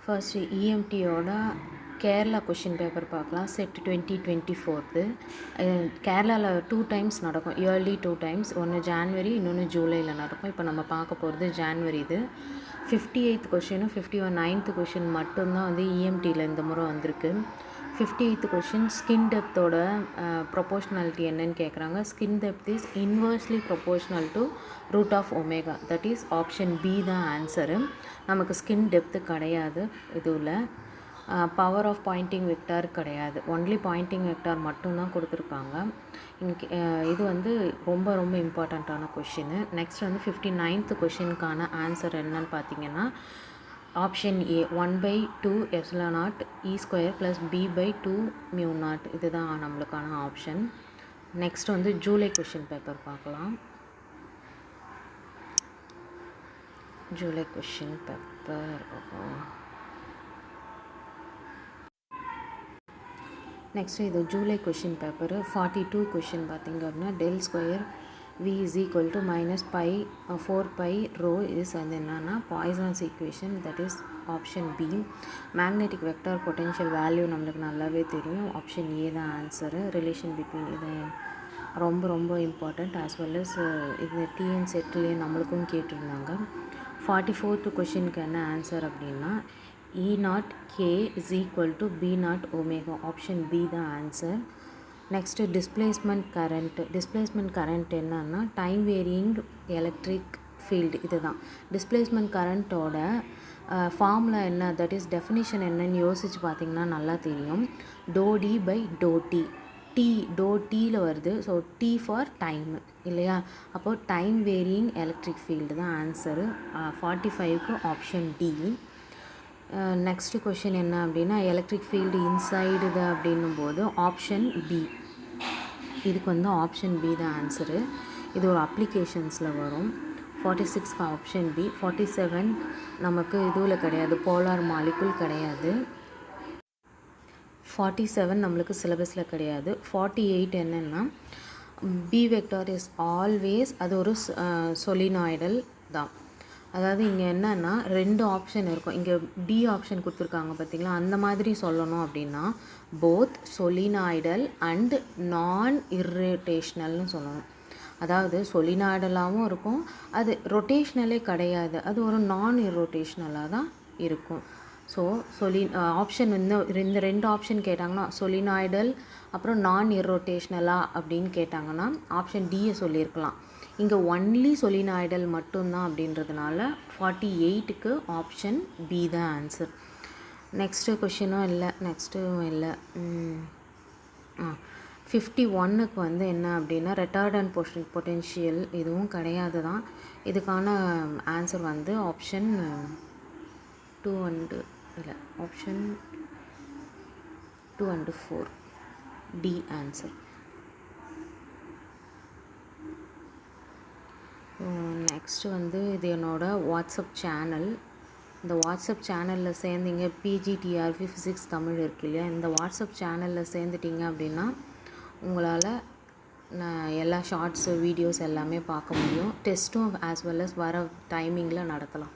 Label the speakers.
Speaker 1: First இஎம்டியோட Kerala question paper பார்க்கலாம். Set 2024. கேரளாவில் 2 times நடக்கும், இயர்லி 2 டைம்ஸ். ஒன்று ஜான்வரி, இன்னொன்று ஜூலையில் நடக்கும். இப்போ நம்ம பார்க்க போகிறது ஜான்வரி. இது 58th கொஷினும் 59th கொஷின் மட்டும்தான் வந்து இஎம்டியில் இந்த முறை வந்திருக்கு. 58th கொஷின் ஸ்கின் டெப்த்தோட ப்ரொபோஷ்னாலிட்டி என்னன்னு கேட்குறாங்க. Skin depth is inversely proportional to root of omega. That is option B தான் ஆன்சரு. நமக்கு ஸ்கின் டெப்த்து கிடையாது. இதுவில் பவர் ஆஃப் பாயிண்டிங் வெக்டார் கிடையாது, ஒன்லி பாயிண்டிங் வெக்டார் மட்டும்தான் கொடுத்துருக்காங்க. இது வந்து ரொம்ப ரொம்ப இம்பார்ட்டண்ட்டான கொஷின். நெக்ஸ்ட் வந்து 59th கொஷினுக்கான ஆன்சர் என்னன்னு பார்த்தீங்கன்னா option A 1/2 epsilon not E square plus b/2 mu not. இதுதான் நம்மளுக்கான ஆப்ஷன். நெக்ஸ்ட் வந்து ஜூலை கொஷின் பேப்பர் பார்க்கலாம். ஜூலை கொஷின் பேப்பர் நெக்ஸ்ட்டு இது ஜூலை கொஷின் பேப்பரு 42 கொஷின் பார்த்திங்க அப்படின்னா del square v is equal to minus pi 4 pi rho is அது என்னன்னா Poisson's equation. That is option B. Magnetic vector potential value நம்மளுக்கு நல்லாவே தெரியும். ஆப்ஷன் ஏ தான் ஆன்சரு. ரிலேஷன் பிட்வீன் இது ரொம்ப ரொம்ப இம்பார்ட்டண்ட். ஆஸ் வெல் அஸ் இது டிஎன் செட்லேயே நம்மளுக்கும் கேட்டிருந்தாங்க. 44th கொஷினுக்கு என்ன ஆன்சர் அப்படின்னா E naught K is equal to B naught omega. Option B the answer. Next displacement current. Displacement current என்னன்னா time varying electric field. இதுதான் displacement current ஓட formula என்ன, தட் இஸ் டெஃபினிஷன் என்னன்னு யோசிச்சு பார்த்தீங்கன்னா நல்லா தெரியும். டோ டி பை டோ டி. டி டோ டீயில் வருது. ஸோ டி ஃபார் டைம் இல்லையா? அப்போது டைம் வேரியிங் எலக்ட்ரிக் ஃபீல்டு தான் ஆன்சரு. 45க்கு ஆப்ஷன் டி. நெக்ஸ்ட் கொஷின் என்ன அப்படின்னா எலக்ட்ரிக் ஃபீல்டு இன்சைடு இது அப்படின்னும் போது ஆப்ஷன் பி. இதுக்கு வந்து ஆப்ஷன் பி தான் ஆன்சரு. இது ஒரு அப்ளிகேஷன்ஸில் வரும். 46க்கு ஆப்ஷன் பி. 47 நமக்கு இதுவில் கிடையாது, போலார் மாலிகுல் கிடையாது. 47 நம்மளுக்கு சிலபஸில் கிடையாது. 48 என்னென்னா பி வெக்டார் இஸ் ஆல்வேஸ், அது ஒரு சொலினாய்டல் தான். அதாவது இங்கே என்னென்னா 2 ஆப்ஷன் இருக்கும். இங்கே டி ஆப்ஷன் கொடுத்துருக்காங்க பார்த்திங்களா, அந்த மாதிரி சொல்லணும் அப்படின்னா போத் சொலினாய்டல் அண்ட் நான் இர்ரோட்டேஷ்னல்னு சொல்லணும். அதாவது சொலினாய்டலாகவும் இருக்கும், அது ரொட்டேஷ்னலே கிடையாது, அது ஒரு நான் இர்ரோட்டேஷ்னலாக தான் இருக்கும். ஸோ ஆப்ஷன் இந்த 2 ஆப்ஷன் கேட்டாங்கன்னா சொலினாய்டல் அப்புறம் நான் இர்ரோட்டேஷ்னலா அப்படின்னு கேட்டாங்கன்னா ஆப்ஷன் டியை சொல்லியிருக்கலாம். இங்கே ஒன்லி சொலினாய்டல் மட்டும்தான் அப்படின்றதுனால 48க்கு ஆப்ஷன் பி தான் ஆன்சர். நெக்ஸ்ட்டு கொஷினும் இல்லை, நெக்ஸ்ட்டும் இல்லை. 51க்கு வந்து என்ன அப்படின்னா ரெட்டார்டன்ட் பொட்டென்ஷியல், இதுவும் கிடையாது தான். இதுக்கான ஆன்சர் வந்து ஆப்ஷன் 2 அண்டு இல்லை, option 2 and 4 D answer. Next வந்து இது என்னோடய வாட்ஸ்அப் சேனல். இந்த வாட்ஸ்அப் சேனலில் சேர்ந்தீங்க, பிஜிடிஆர்பி ஃபிசிக்ஸ் தமிழ் இருக்கு இல்லையா, இந்த வாட்ஸ்அப் சேனலில் சேர்ந்துட்டிங்க அப்படின்னா உங்களால் எல்லா ஷார்ட்ஸு வீடியோஸ் எல்லாமே பார்க்க முடியும். டெஸ்ட்டும் ஆஸ் வெல் அஸ் வர டைமிங்கில் நடத்தலாம்.